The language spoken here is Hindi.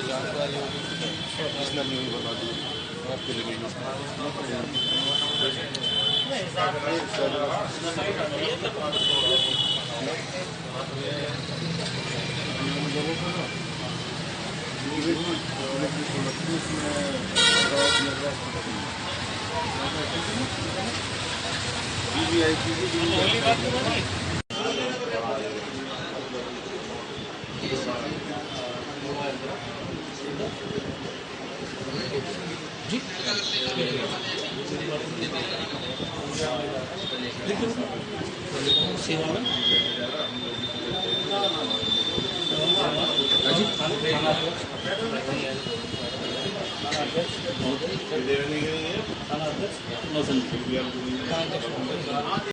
जानकारी होगी पर्सनल नहीं बता दी आपके लिए जी सेवा में जी